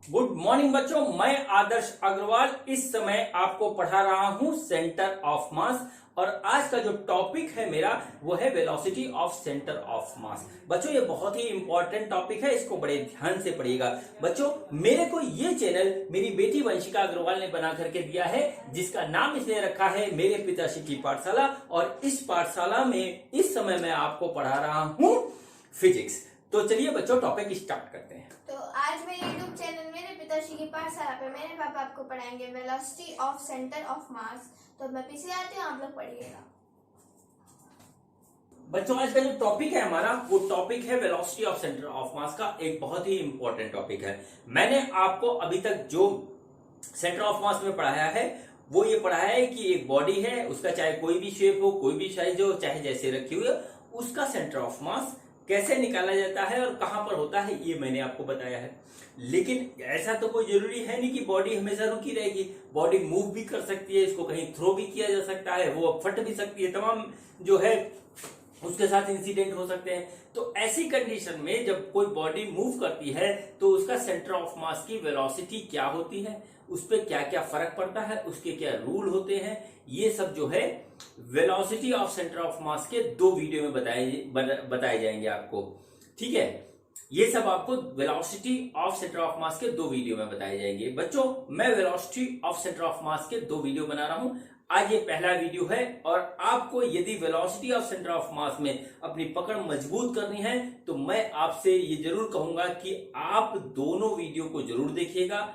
Good morning बच्चों, मैं आदर्श अग्रवाल इस समय आपको पढ़ा रहा हूं सेंटर ऑफ मास। और आज का जो टॉपिक है मेरा वो है वेलोसिटी ऑफ सेंटर ऑफ मास। बच्चों ये बहुत ही इंपॉर्टेंट टॉपिक है, इसको बड़े ध्यान से पढ़िएगा। बच्चों मेरे को ये चैनल मेरी बेटी वंशिका अग्रवाल ने बना करके दिया है, जिसका नाम इसने रखा है मेरे पिताश्री की पाठशाला। और इस पाठशाला में इस समय मैं आपको पढ़ा रहा हूं फिजिक्स। तो चलिए बच्चों टॉपिक स्टार्ट करते हैं। तो आज मेरे यूट्यूब चैनल मेरे पिताश्री की पाठशाला पे मेरे पापा आपको पढ़ाएंगे वेलोसिटी ऑफ सेंटर ऑफ मास। तो मैं पीछे आती हूँ, आप लोग पढ़िएगा। बच्चों आज का जो टॉपिक है हमारा वो टॉपिक है वेलोसिटी ऑफ सेंटर ऑफ मास का, एक बहुत ही इंपॉर्टेंट टॉपिक है। मैंने आपको अभी तक जो सेंटर ऑफ मास में पढ़ाया है वो ये पढ़ाया है कि एक बॉडी है, उसका चाहे कोई भी शेप हो, कोई भी साइज हो, चाहे जैसे रखी हुई हो, उसका सेंटर ऑफ मास कैसे निकाला जाता है और कहां पर होता है ये मैंने आपको बताया है। लेकिन ऐसा तो कोई जरूरी है नहीं कि बॉडी हमेशा रुकी रहेगी। बॉडी मूव भी कर सकती है, इसको कहीं थ्रो भी किया जा सकता है, वो फट भी सकती है, तमाम जो है उसके साथ इंसिडेंट हो सकते हैं। तो ऐसी कंडीशन में जब कोई बॉडी मूव करती है तो उसका सेंटर ऑफ मास की वेलोसिटी क्या होती है, उस पर क्या क्या फर्क पड़ता है, उसके क्या रूल होते हैं, ये सब जो है वेलोसिटी ऑफ सेंटर ऑफ मास के दो वीडियो में बताए जाएंगे आपको। ठीक है, ये सब आपको वेलोसिटी ऑफ सेंटर ऑफ मास के दो वीडियो में बताए जाएंगे। बच्चों मैं वेलोसिटी ऑफ सेंटर ऑफ मास के दो वीडियो बना रहा हूं, आज ये पहला वीडियो है। और आपको यदि वेलोसिटी ऑफ सेंटर ऑफ मास में अपनी पकड़ मजबूत करनी है तो मैं आपसे ये जरूर कहूंगा कि आप दोनों वीडियो को जरूर देखिएगा।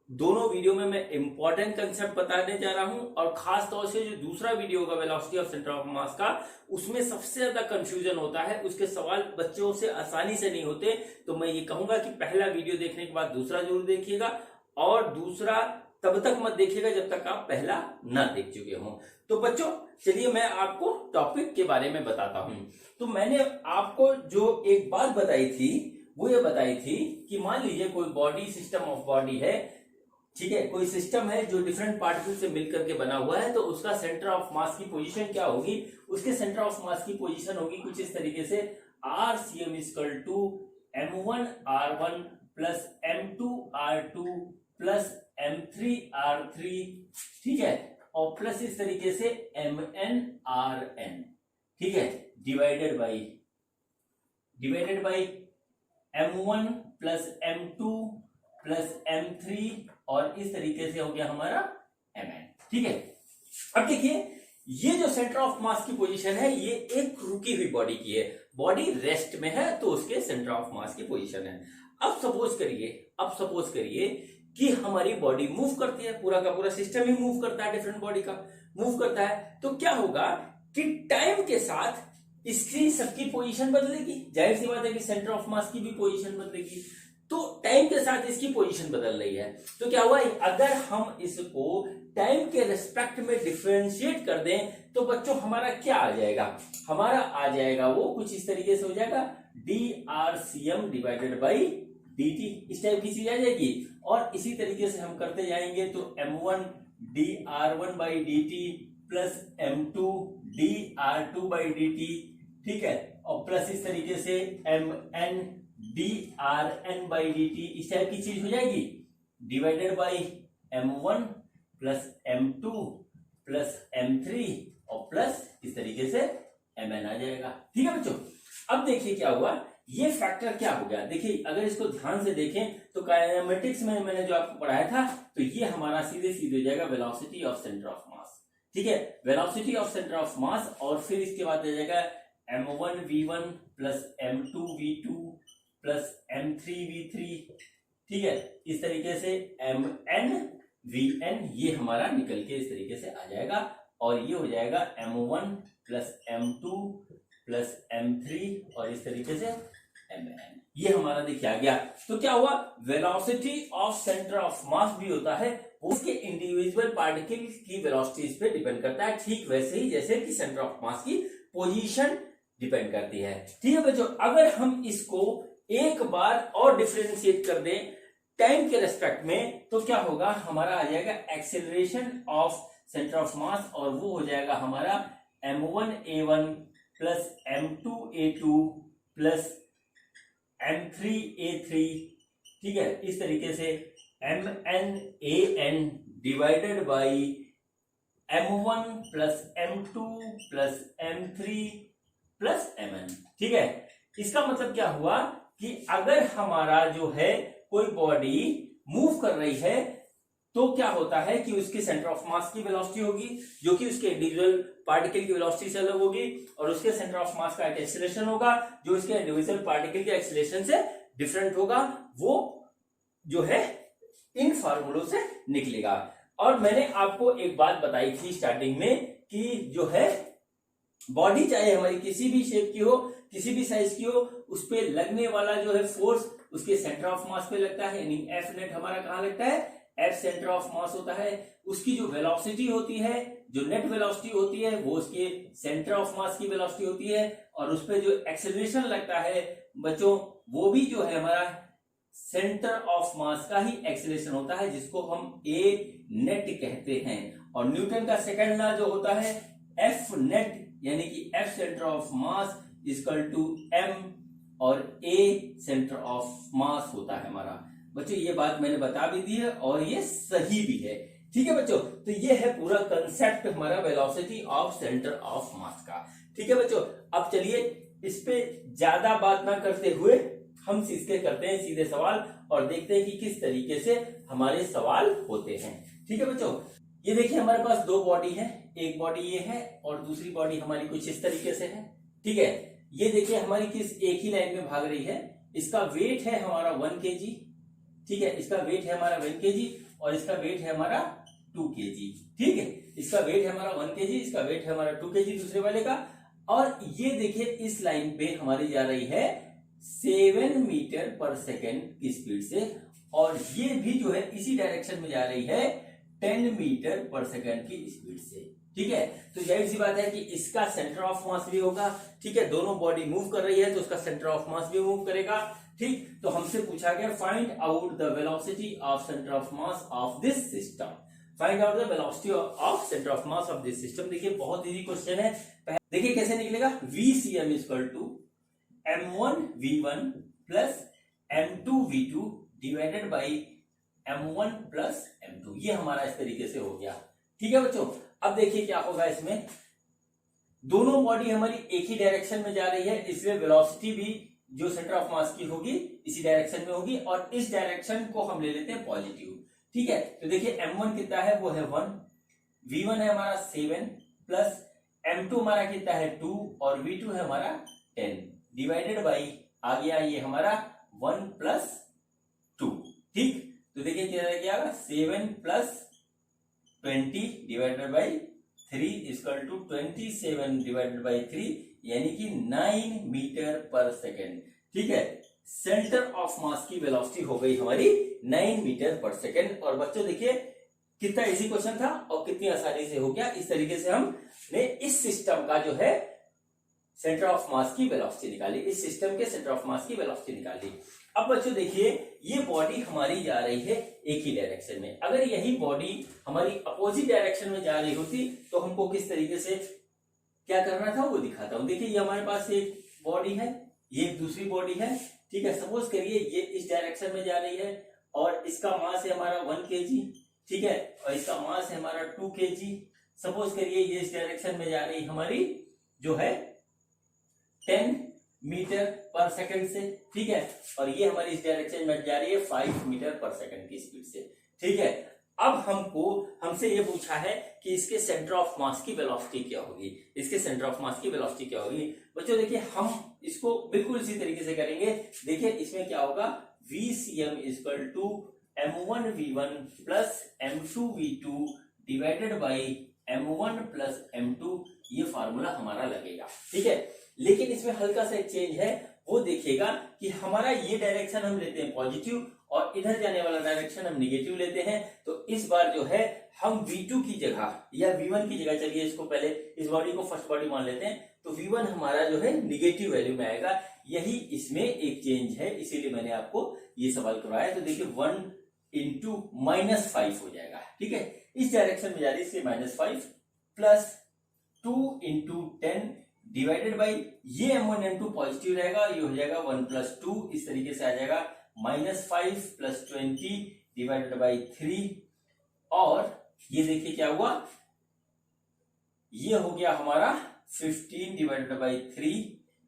दोनों वीडियो में मैं इंपॉर्टेंट कंसेप्ट बताने जा रहा हूं, और खास तौर से जो दूसरा वीडियो होगा वेलोसिटी ऑफ सेंटर ऑफ मास का, उसमें सबसे ज्यादा कंफ्यूजन होता है, उसके सवाल बच्चों से आसानी से नहीं होते। तो मैं ये कहूंगा कि पहला वीडियो देखने के बाद दूसरा जरूर देखिएगा, और दूसरा तब तक मत देखिएगा जब तक आप पहला ना देख चुके हो। तो बच्चों चलिए मैं आपको टॉपिक के बारे में बताता हूं। तो मैंने आपको जो एक बात बताई थी वो ये बताई थी कि मान लीजिए कोई बॉडी, सिस्टम ऑफ बॉडी है, ठीक है, कोई सिस्टम है जो डिफरेंट पार्टिकल से मिलकर के बना हुआ है, तो उसका सेंटर ऑफ मास की पोजीशन क्या होगी? उसके सेंटर ऑफ मास की पोजीशन होगी कुछ इस तरीके से, RCM equal to M1R1 plus M2R2 plus M3R3, ठीक है, और प्लस इस तरीके से MNRN, ठीक है, divided by M1 plus M2 plus M3 और इस तरीके से हो गया हमारा Mn। ठीक है, अब देखिए ये जो सेंटर ऑफ मास की पोजीशन है ये एक रुकी हुई बॉडी की है, बॉडी रेस्ट में है तो उसके सेंटर ऑफ मास की पोजीशन है। अब सपोज करिए कि हमारी बॉडी मूव करती है, पूरा का पूरा सिस्टम ही मूव करता है, डिफरेंट बॉडी का मूव करता है, तो क्या होगा कि टाइम के साथ इसकी सबकी पोजीशन बदलेगी। जाहिर सी बात है कि सेंटर ऑफ मास की भी पोजीशन बदलेगी, तो टाइम के साथ इसकी पोजीशन बदल रही है। तो क्या हुआ, अगर हम इसको टाइम के रेस्पेक्ट में डिफरेंशिएट कर दें तो बच्चों हमारा क्या आ जाएगा? हमारा आ जाएगा वो कुछ इस तरीके से हो जाएगा DRCM डिवाइडेड बाई DT, इस टाइप की चीज आ जाएगी। और इसी तरीके से हम करते जाएंगे तो M1 DR1 by DT plus M2 DR2 by DT, ठीक है, और प्लस इस तरीके से MN DRN बाई DT, इस टाइप की चीज हो जाएगी, divided by M1 plus M2 plus M3 और प्लस इस तरीके से Mn आ जाएगा। ठीक है बच्चों, अब देखिए क्या हुआ, ये फैक्टर क्या हो गया। देखिए अगर इसको ध्यान से देखें तो काइनेमेटिक्स में मैंने जो आपको पढ़ाया था, तो ये हमारा सीधे हो जाएगा velocity of centre of mass. ठीक है, velocity of centre of mass, और फिर इसके बाद आ जाएगा M1V1 plus M2V2 plus M3V3, ठीक है, इस तरीके से MNVN, ये हमारा निकल के इस तरीके से आ जाएगा, और ये हो जाएगा M1 plus M2 plus M3 और इस तरीके से Mn, ये हमारा देखिए आ गया। तो क्या हुआ, वेलोसिटी ऑफ सेंटर ऑफ मास भी होता है उसके इंडिविजुअल पार्टिकल की वेलोसिटी इस पे डिपेंड करता है, ठीक वैसे ही जैसे कि सेंटर ऑफ मास की पोजीशन डिपेंड करती है। ठीक है बच्चों, अगर हम इसको एक बार और डिफरेंशिएट कर दें टाइम के रेस्पेक्ट में तो क्या होगा, हमारा आ जाएगा acceleration of centre of mass, और वो हो जाएगा हमारा M1A1 plus M2A2 plus M3A3 ठीक है, इस तरीके से MNAN divided by M1 plus M2 plus M3 plus MN। ठीक है, इसका मतलब क्या हुआ कि अगर हमारा जो है कोई बॉडी मूव कर रही है तो क्या होता है कि उसके सेंटर ऑफ मास की वेलोसिटी होगी जो कि उसके इंडिविजुअल पार्टिकल की वेलोसिटी से अलग होगी, और उसके सेंटर ऑफ मास का एक एक्सीलरेशन होगा जो इसके इंडिविजुअल पार्टिकल के एक्सीलरेशन से डिफरेंट होगा। वो जो है इन फार्मूलों से निकलेगा। और मैंने आपको एक बात बताई थी स्टार्टिंग में कि जो है बॉडी चाहे हमारी किसी भी शेप की हो, किसी भी साइज की हो, उस पे लगने वाला जो है फोर्स उसके सेंटर ऑफ मास पे लगता है, यानी एफ नेट हमारा कहां लगता है, एफ सेंटर ऑफ मास होता है। उसकी जो वेलोसिटी होती है, जो नेट वेलोसिटी होती है, वो उसके सेंटर ऑफ मास की वेलोसिटी होती है, और उस पे जो एक्सेलरेशन लगता है बच्चों, वो भी जो है हमारा सेंटर ऑफ मास का ही एक्सेलरेशन होता है, जिसको हम ए नेट कहते हैं। और न्यूटन का सेकंड लॉ जो होता है एफ नेट, यानी कि F centre of mass equal to M और ए सेंटर ऑफ मास होता है हमारा। बच्चों ये बात मैंने बता भी दी है और ये सही भी है। ठीक है बच्चों, तो ये है पूरा कंसेप्ट हमारा वेलोसिटी ऑफ सेंटर ऑफ मास का। ठीक है बच्चों, अब चलिए इस पे ज्यादा बात ना करते हुए हम इसके करते हैं सीधे सवाल और देखते हैं कि किस तरीके से हमारे सवाल होते हैं। ठीक है बच्चों, ये देखिए हमारे पास दो बॉडी है, एक बॉडी ये है और दूसरी बॉडी हमारी कुछ इस तरीके से है। ठीक है, ये देखिए हमारी किस एक ही लाइन में भाग रही है। इसका वेट है हमारा 1 kg। ठीक है, इसका वेट है हमारा 1 kg और इसका वेट है हमारा 2 kg। ठीक है, इसका वेट है हमारा 1 kg, इसका वेट है हमारा 2 kg दूसरे वाले का। और ये देखिए इस लाइन पे हमारी जा रही है 7 मीटर पर सेकेंड की स्पीड से, और ये भी जो है इसी डायरेक्शन में जा रही है 10 मीटर पर सेकेंड की स्पीड से। ठीक है, तो जाहिर सी बात है कि इसका सेंटर ऑफ मास भी होगा। ठीक है, दोनों बॉडी मूव कर रही है तो उसका सेंटर ऑफ मास भी मूव करेगा। ठीक, तो हमसे पूछा गया find out the velocity of centre of mass of this system. Find out the velocity of centre of mass of this system. देखिए बहुत इजी क्वेश्चन है। देखिए कैसे निकलेगा, VCM equal to M1V1 plus M2V2 divided by M1 plus M2। ये हमारा इस तरीके से हो गया। ठीक है बच्चों, अब देखिए क्या होगा इसमें, दोनों बॉडी हमारी एक ही डायरेक्शन में जा रही है, इसलिए वेलोसिटी भी जो सेंटर ऑफ मास की होगी इसी डायरेक्शन में होगी, और इस डायरेक्शन को हम ले लेते हैं पॉजिटिव। ठीक है, तो देखिए M1 कितना है, वो है 1, V1 है हमारा 7 प्लस M2 हमारा कितना है 2 और V2 है हमारा 10 डिवाइडेड बाई आ गया ये हमारा 1 प्लस 2। ठीक, तो देखिए क्या आएगा 7 plus 20 divided by 3 equal to 27 divided by 3, यानी कि 9 मीटर पर सेकेंड। ठीक है, सेंटर ऑफ मास की वेलोसिटी हो गई हमारी 9 मीटर पर सेकेंड। और बच्चों देखिए कितना इजी क्वेश्चन था और कितनी आसानी से हो गया। इस तरीके से हमने इस सिस्टम का जो है सेंटर ऑफ मास की वेलोसिटी निकाली, इस सिस्टम के सेंटर ऑफ मास की वेलोसिटी निकाली। अब बच्चों देखिए ये बॉडी हमारी जा रही है एक ही डायरेक्शन में। अगर यही बॉडी हमारी अपोजिट डायरेक्शन में जा रही होती तो हमको किस तरीके से क्या करना था वो दिखाता हूं। देखिए ये हमारे पास एक बॉडी है, ये एक दूसरी बॉडी है। ठीक है, सपोज करिए ये इस डायरेक्शन में जा रही है और इसका मास है हमारा 1 kg। ठीक है, और इसका मास है हमारा 2 kg। सपोज करिए ये इस डायरेक्शन में जा रही हमारी जो है 10 मीटर पर सेकंड से। ठीक है, और ये हमारी इस डायरेक्शन में जा रही है 5 मीटर पर सेकंड की स्पीड से। ठीक है, अब हमसे ये पूछा है कि इसके सेंटर ऑफ मास की वेलोसिटी क्या होगी, इसके सेंटर ऑफ मास की वेलोसिटी क्या होगी। बच्चों देखिए हम इसको बिल्कुल इसी तरीके से करेंगे। देखिए इसमें क्या होगा, VCM equal to M1V1 plus M2V2 divided by M1 plus M2, ये फार्मूला हमारा लगेगा। ठीक है, लेकिन इसमें हल्का सा एक चेंज है, वो देखिएगा कि हमारा ये डायरेक्शन हम लेते हैं पॉजिटिव और इधर जाने वाला डायरेक्शन हम निगेटिव लेते हैं। तो इस बार जो है हम V2 की जगह या V1 की जगह, चलिए इसको पहले इस बॉडी को फर्स्ट बॉडी मान लेते हैं, तो V1 हमारा जो है निगेटिव वैल्यू में आएगा। यही इसमें एक चेंज है, इसीलिए मैंने आपको ये सवाल करवाया। तो देखिए 1 इंटू -5 हो जाएगा। ठीक है, इस डायरेक्शन में जा रही है इसलिए -5 प्लस 2 इंटू 10 डिवाइडेड बाई ये M1 M2 पॉजिटिव रहेगा, ये हो जाएगा 1 प्लस 2, इस तरीके से आ जाएगा -5 + 20 डिवाइडेड बाई 3 और ये देखिए क्या हुआ, ये हो गया हमारा 15 डिवाइडेड बाई 3,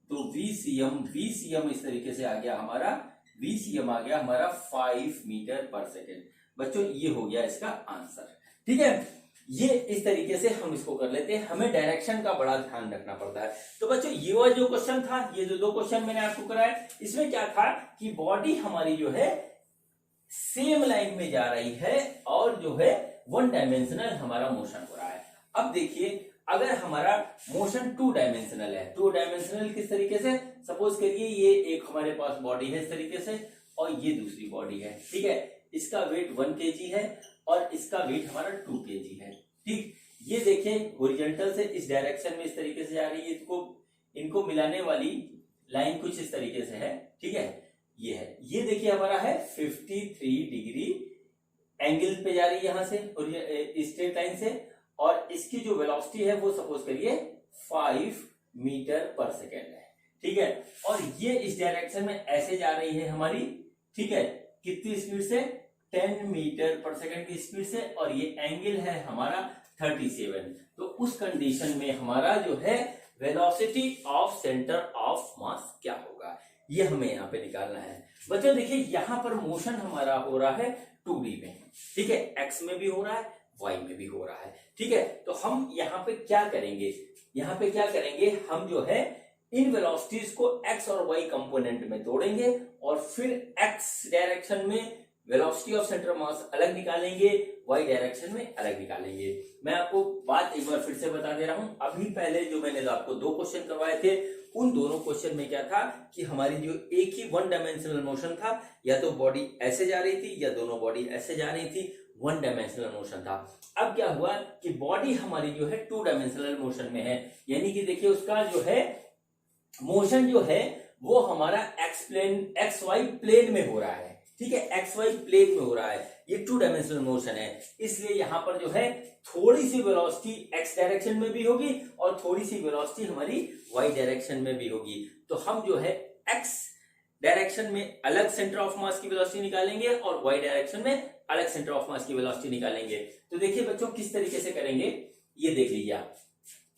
तो VCM इस तरीके से आ गया हमारा, VCM आ गया हमारा 5 मीटर पर सेकेंड। बच्चों ये हो गया इसका आंसर। ठीक है, ये इस तरीके से हम इसको कर लेते हैं। हमें डायरेक्शन का बड़ा ध्यान रखना पड़ता है। तो बच्चों ये वाला जो क्वेश्चन था, ये जो 2 क्वेश्चन मैंने आपको कराया, इसमें क्या था कि बॉडी हमारी जो है सेम लाइन में जा रही है और जो है 1 डायमेंशनल हमारा मोशन हो रहा है। अब देखिए अगर हमारा मोशन 2 डायमेंशनल है, 2 डायमेंशनल किस तरीके से, सपोज करिए ये एक हमारे पास बॉडी है इस तरीके से और ये दूसरी बॉडी है। ठीक है, इसका वेट 1 kg है और इसका वेट हमारा 2 kg है। ठीक, ये देखिए हॉरिजॉन्टल से इस डायरेक्शन में इस तरीके से जा रही है, इनको मिलाने वाली लाइन कुछ इस तरीके से है। ठीक है, ये है, ये देखिए हमारा है 53 डिग्री एंगल पे जा रही है यहां से स्ट्रेट लाइन से, और इसकी जो वेलोसिटी है वो सपोज करिए 5 मीटर पर सेकेंड है। ठीक है, और ये इस डायरेक्शन में ऐसे जा रही है हमारी। ठीक है, कितनी स्पीड से, 10 मीटर पर सेकेंड की स्पीड से, और ये एंगल है हमारा 37। तो उस कंडीशन में हमारा जो है वेलोसिटी ऑफ सेंटर ऑफ मास क्या होगा, ये हमें यहाँ पे निकालना है। बच्चों देखिए यहाँ पर मोशन हमारा हो रहा है 2D में। ठीक है, एक्स में भी हो रहा है, वाई में भी हो रहा है। ठीक है, तो हम यहाँ पे क्या करेंगे, हम जो है इन वेलोसिटीज को एक्स और वाई कंपोनेंट में तोड़ेंगे और फिर एक्स डायरेक्शन में वेलोसिटी ऑफ सेंटर मास अलग निकालेंगे, वाई डायरेक्शन में अलग निकालेंगे। मैं आपको बात एक बार फिर से बता दे रहा हूं, अभी पहले जो मैंने आपको 2 क्वेश्चन करवाए थे, उन दोनों क्वेश्चन में क्या था कि हमारी जो एक ही 1 डायमेंशनल मोशन था, या तो बॉडी ऐसे जा रही थी या दोनों बॉडी ऐसे जा रही थी, 1 डायमेंशनल मोशन था। अब क्या हुआ कि बॉडी हमारी जो है 2 डायमेंशनल मोशन में है, यानी कि देखिए उसका जो है मोशन जो है वो हमारा एक्स वाई प्लेन में हो रहा है। ठीक है, एक्स वाई प्लेन में हो रहा है, ये 2 डायमेंशनल मोशन है, इसलिए यहां पर जो है थोड़ी सी वेलोसिटी एक्स डायरेक्शन में भी होगी और थोड़ी सी वेलोसिटी हमारी वाई डायरेक्शन में भी होगी। तो हम जो है एक्स डायरेक्शन में अलग सेंटर ऑफ मास की वेलोसिटी निकालेंगे और वाई डायरेक्शन में अलग सेंटर ऑफ मास की वेलोसिटी निकालेंगे। तो देखिए बच्चों किस तरीके से करेंगे, ये देख लीजिए आप,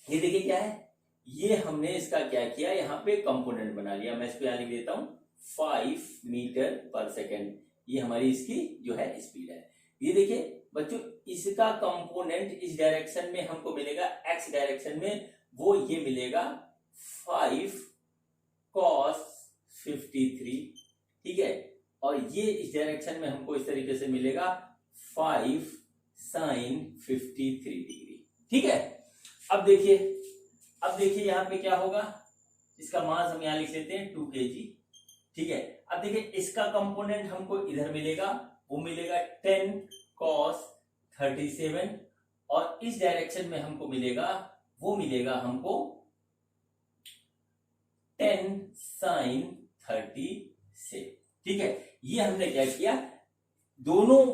ये देखिए क्या है, ये हमने इसका क्या किया, यहाँ पे कंपोनेंट बना लिया। मैं इसको यहाँ लिख देता हूं 5 मीटर पर सेकेंड, ये हमारी इसकी जो है स्पीड है। ये देखिए बच्चों इसका कंपोनेंट इस डायरेक्शन में हमको मिलेगा, एक्स डायरेक्शन में वो ये मिलेगा 5 cos 53। ठीक है, और ये इस डायरेक्शन में हमको इस तरीके से मिलेगा 5 sin 53 डिग्री। ठीक है, अब देखिए यहाँ पे क्या होगा, इसका मास हम यहाँ लिख लेते हैं 2 kg। ठीक है, अब देखिए इसका कंपोनेंट हमको इधर मिलेगा, वो मिलेगा 10 cos 37, और इस डायरेक्शन में हमको मिलेगा, वो मिलेगा हमको 10 sin 36। ठीक है, ये हमने क्या किया, दोनों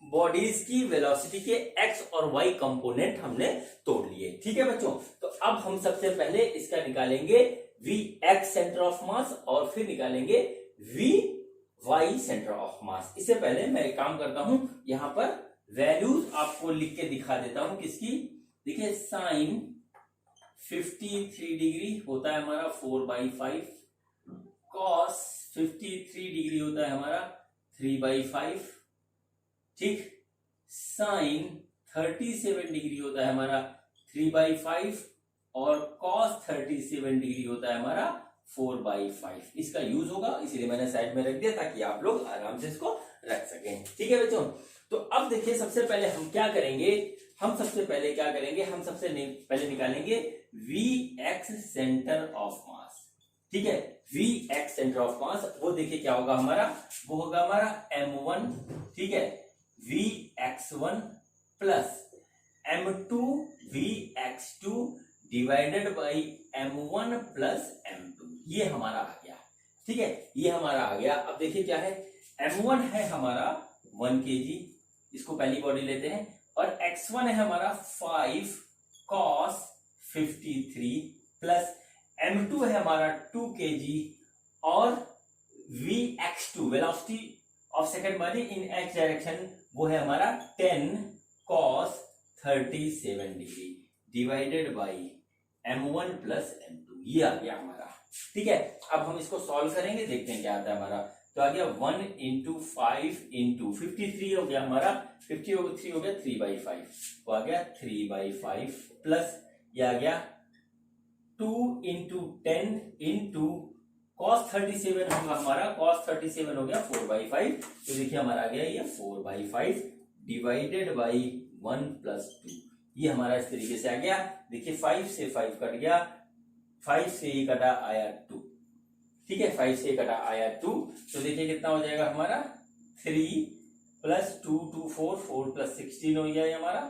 बॉडीज की वेलोसिटी के एक्स और वाई कंपोनेंट हमने तोड़ लिए। ठीक है बच्चों, तो अब हम सबसे पहले इसका निकालेंगे V X centre of mass और फिर निकालेंगे V Y centre of mass. इससे पहले मैं एक काम करता हूं, यहां पर वैल्यूज आपको लिख के दिखा देता हूं किसकी। देखिए साइन 53 डिग्री होता है हमारा 4/5, कॉस 53 डिग्री होता है हमारा 3/5। ठीक, साइन 37 डिग्री होता है हमारा 3/5 और कॉस 37 डिग्री होता है हमारा 4/5। इसका यूज होगा, इसलिए मैंने साइड में रख दिया ताकि आप लोग आराम से इसको रख सकें। ठीक है बच्चों, तो अब देखिए सबसे पहले हम क्या करेंगे, हम सबसे पहले निकालेंगे V X centre of mass. ठीक है, V X centre of mass, वो देखिए क्या होगा हमारा, वो होगा हमारा m1। ठीक है, V x1 plus m2 V x2 divided by m1 plus m2, ये हमारा आ गया। ठीक है, ये हमारा आ गया। अब देखिए क्या है, m1 है हमारा 1 kg, इसको पहली बॉडी लेते हैं, और x1 है हमारा 5 cos 53 प्लस m2 है हमारा 2 kg और Vx2 वेलोसिटी ऑफ सेकंड मानी इन x डायरेक्शन, वो है हमारा 10 cos 37 degree divided by m1 plus m2, ये आ गया हमारा। ठीक है, अब हम इसको सॉल्व करेंगे, देखते हैं क्या आता है हमारा। तो आ गया 1 इंटू 5 इंटू 53 हो गया हमारा, 53 हो गया 3/5, तो आ गया 3/5 प्लस ये आ गया 2 इंटू 10 इंटू cos 37 होगा हमारा, cos 37 हो गया 4/5, तो देखिए हमारा आ गया ये 4/5 डिवाइडेड बाई 1 प्लस 2, ये हमारा इस तरीके से आ गया। देखिए 5 से 5 कट गया, 5 से ये कटा आया 2, ठीक है, 5 से कटा आया 2, तो देखिए कितना हो जाएगा हमारा 3 प्लस 2 2 4 4 प्लस 16 हो गया हमारा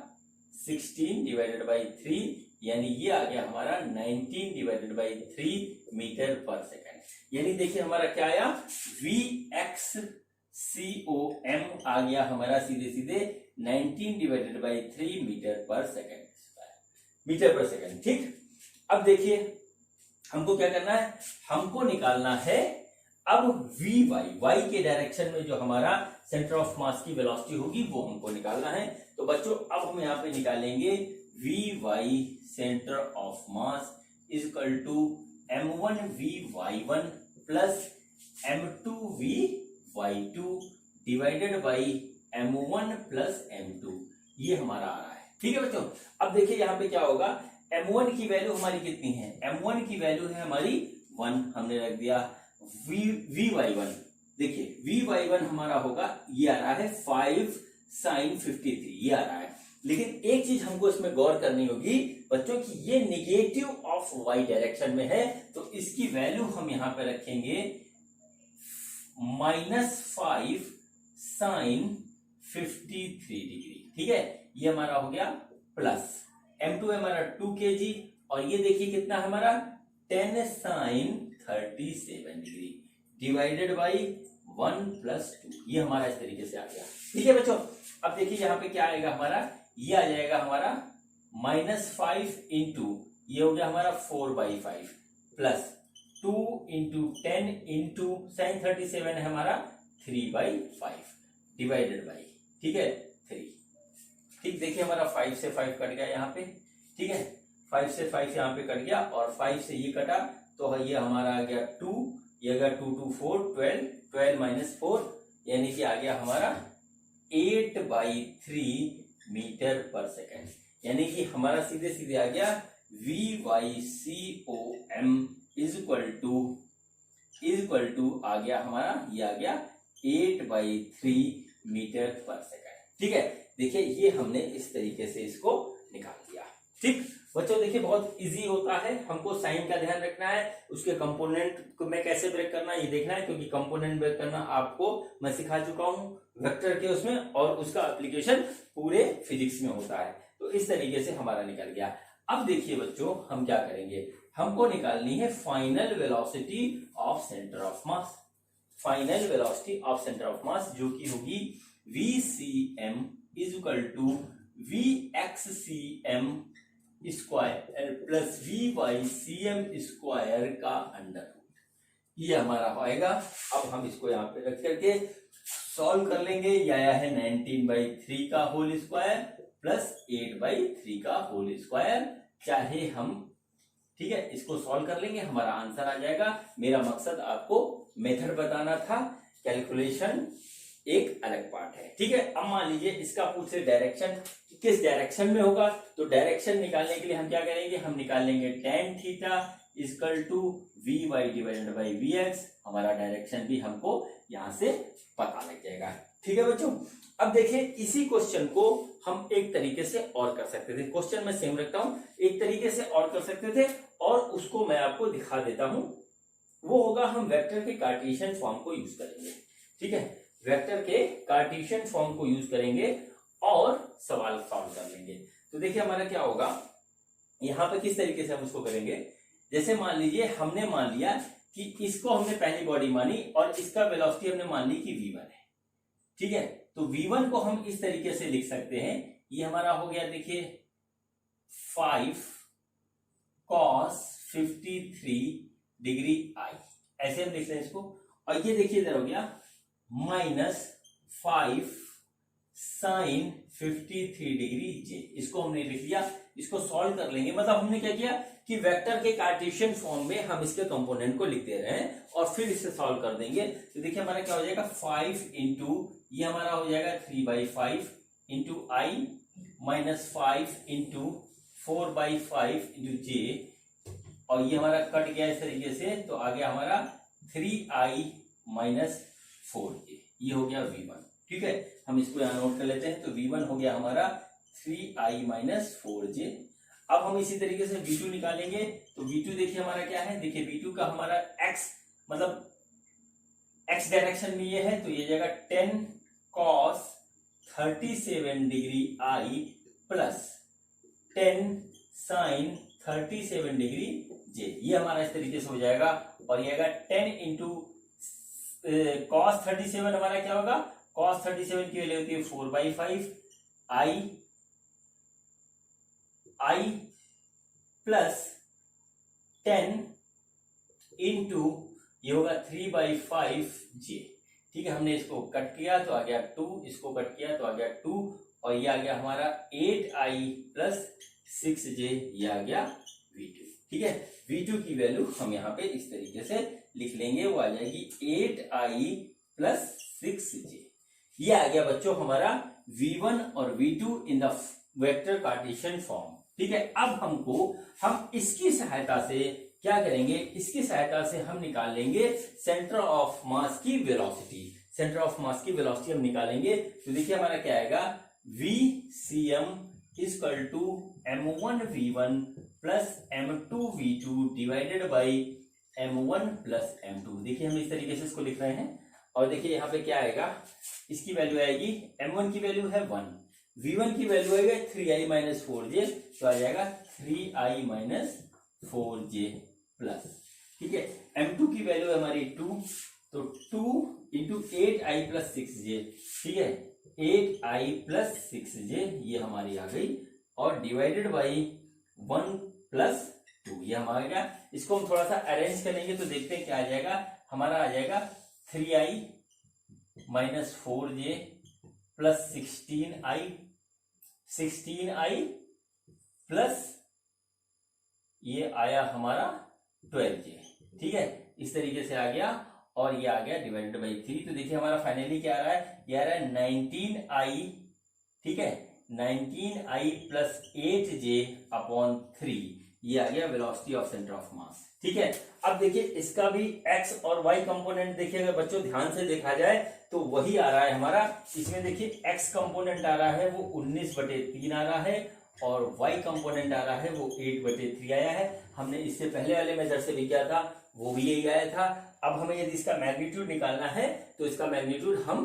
16 डिवाइडेड बाई 3, यानी ये आ गया हमारा 19 डिवाइडेड बाई 3 मीटर पर सेकंड। यानी देखिए हमारा क्या आया, Vxcom आ गया हमारा सीधे सीधे 19 डिवाइडेड बाई 3 मीटर पर सेकंड, मीटर पर सेकंड। ठीक, अब देखिए हमको क्या करना है, हमको निकालना है अब y के डायरेक्शन में जो हमारा सेंटर ऑफ मास की वेलोसिटी होगी वो हमको निकालना है। तो बच्चों अब हम यहाँ पे निकालेंगे Vy centre of mass is equal to m1Vy1 plus m2Vy2 divided by m1 plus m2, ये हमारा आ रहा है। ठीक है बच्चों, अब देखिए यहाँ पे क्या होगा, m1 की वैल्यू हमारी कितनी है, m1 की वैल्यू है हमारी 1, हमने रख दिया। Vy1 देखिए Vy1 हमारा होगा, ये आ रहा है 5 sin 53, ये आ रहा है। लेकिन एक चीज हमको इसमें गौर करनी होगी बच्चों की, ये निगेटिव ऑफ y डायरेक्शन में है, तो इसकी वैल्यू हम यहां पे रखेंगे -5 sin 53 डिग्री। ठीक है, ये हमारा हो गया प्लस m2 है हमारा 2 kg, और ये देखिए कितना हमारा 10 sin 37 degree divided by 1 plus 2, ये हमारा इस तरीके से आ गया। ठीक है बच्चों, अब देखिए यहाँ पे क्या आएगा हमारा, ये आ जाएगा हमारा -5 इंटू ये हो गया हमारा 4/5 प्लस 2 इंटू 10 इंटू साइन 37 है हमारा 3/5 डिवाइडेड बाई, ठीक है 3। ठीक, देखिए हमारा 5 से 5 कट गया यहाँ पे, ठीक है 5 से 5 यहाँ पे कट गया, और 5 से ये कटा तो ये हमारा आ गया 2, ये आ गया 2 2 4 12 12 माइनस 4, यानी कि आ गया हमारा 8/3 मीटर पर सेकेंड, यानी कि हमारा सीधे सीधे आ गया Vycom इज इक्वल टू आ गया हमारा, ये आ गया 8/3 मीटर पर सेकेंड। ठीक है, देखिए ये हमने इस तरीके से इसको निकाल दिया। ठीक बच्चों, देखिए बहुत इजी होता है, हमको साइन का ध्यान रखना है, उसके कंपोनेंट को मैं कैसे ब्रेक करना ये देखना है, क्योंकि कंपोनेंट ब्रेक करना आपको मैं सिखा चुका हूं वेक्टर के उसमें, और उसका एप्लीकेशन पूरे फिजिक्स में होता है। तो इस तरीके से हमारा निकल गया। अब देखिए बच्चों हम क्या करेंगे, हमको निकालनी है final velocity of centre of mass. Final velocity of centre of mass जो कि होगी Vcm is equal to Vxcm square plus Vycm square का अंडर, ये हमारा आएगा। अब हम इसको यहाँ पे रख करके सॉल्व कर लेंगे। ये आया है 19/3 का होल स्क्वायर प्लस 8/3 का होल स्क्वायर, चाहे हम, ठीक है, इसको सॉल्व कर लेंगे, हमारा आंसर आ जाएगा। मेरा मकसद आपको मेथड बताना था, कैलकुलेशन एक अलग पार्ट है। ठीक है, अब मान लीजिए इसका पूछे डायरेक्शन किस डायरेक्शन में होगा, तो डायरेक्शन निकालने के लिए हम क्या करेंगे, हम निकाल लेंगे tan theta equal to Vy divided by Vx, हमारा डायरेक्शन भी हमको यहां से पता लग जाएगा। ठीक है बच्चों, अब देखिए इसी क्वेश्चन को हम एक तरीके से और कर सकते थे, क्वेश्चन मैं सेम रखता हूं, एक तरीके से और कर सकते थे, और उसको मैं आपको दिखा देता हूं। वो होगा हम वेक्टर के कार्टेशियन फॉर्म को यूज करेंगे। ठीक है, वेक्टर के कार्टेशियन फॉर्म को यूज करेंगे और सवाल सॉल्व कर लेंगे। तो देखिए हमारा क्या होगा, यहां पर किस तरीके से हम उसको करेंगे, जैसे मान लीजिए हमने मान लिया कि इसको हमने पहली बॉडी मानी और इसका वेलोसिटी हमने मान ली कि v1 है। ठीक है, तो v1 को हम इस तरीके से लिख सकते हैं, ये हमारा हो गया देखिए 5 cos 53 डिग्री i, ऐसे हम लिख रहे हैं इसको। और ये देखिए इधर हो गया -5 sin 53 डिग्री जे। इसको हमने लिख लिया, इसको सॉल्व कर लेंगे। मतलब हमने क्या किया कि वेक्टर के कार्टेशियन फॉर्म में हम इसके कंपोनेंट को लिख दे रहे हैं और फिर इसे सॉल्व कर देंगे। तो देखिए हमारा क्या हो जाएगा 5 इंटू ये हमारा हो जाएगा 3/5 इंटू आई माइनस 5 इंटू 4/5 इंटू जे, और ये हमारा कट गया इस तरीके से, तो आ गया हमारा 3i माइनस 4j। ये हो गया v1। ठीक है, हम इसको यहां नोट कर लेते हैं। तो v1 हो गया हमारा 3i माइनस 4j। अब हम इसी तरीके से v2 निकालेंगे। तो v2 देखिए हमारा क्या है, देखिए v2 का हमारा x मतलब x डायरेक्शन में ये है, तो ये जाएगा 10 cos 37 degree i plus 10 sin 37 degree j। ये हमारा इस तरीके से हो जाएगा। और ये आएगा 10 इंटू cos 37 हमारा क्या होगा, cos 37 की वैल्यू होती है 4/5 i प्लस 10 इंटू ये होगा 3/5 j। ठीक है, हमने इसको कट किया तो आ गया 2, इसको कट किया तो आ गया 2, और ये आ गया हमारा 8i प्लस 6j, ये आ गया v2। ठीक है, v2 की वैल्यू हम यहाँ पे इस तरीके से लिख लेंगे, वो आ जाएगी 8i प्लस 6j। ये आ गया बच्चों हमारा v1 और v2 in the vector Cartesian form. ठीक है, अब हम इसकी सहायता से क्या करेंगे, इसकी सहायता से हम निकाल लेंगे सेंटर ऑफ मास की वेलोसिटी। सेंटर ऑफ मास की वेलोसिटी हम निकालेंगे। तो देखिए हमारा क्या आएगा, VCM equal to m1v1 plus m2v2 divided by m1 plus m2। देखिए हम इस तरीके से इसको लिख रहे हैं। और देखिए यहाँ पे क्या आएगा, इसकी वैल्यू आएगी, m1 की वैल्यू है 1, v1 की वैल्यू आएगा 3i माइनस 4j, तो आ जाएगा 3i माइनस 4j प्लस। ठीक है, m2 की वैल्यू है हमारी 2, तो 2 इंटू 8i प्लस 6j। ठीक है, 8i प्लस 6j ये हमारी आ गई, और डिवाइडेड बाई 1 प्लस 2 ये हमारा गया। इसको हम थोड़ा सा अरेंज करेंगे तो देखते हैं क्या आ जाएगा, हमारा आ जाएगा 3i minus 4j plus 16i plus ये आया हमारा 12j। ठीक है, इस तरीके से आ गया, और ये आ गया डिवाइडेड बाई 3। तो देखिए हमारा फाइनली क्या आ रहा है, ये आ रहा है 19i। ठीक है, 19i प्लस 8j अपॉन 3, ये आ गया velocity of centre of mass. ठीक है, अब देखिए इसका भी x और y कंपोनेंट देखिए अगर बच्चों ध्यान से देखा जाए तो वही आ रहा है हमारा। इसमें देखिए x कंपोनेंट आ रहा है वो 19/3 आ रहा है, और y कंपोनेंट आ रहा है वो 8/3 आया है। हमने इससे पहले वाले मेथड से भी किया था, वो भी यही आया था। अब हमें यदि इसका मैग्नीट्यूड निकालना है तो इसका मैग्नीट्यूड हम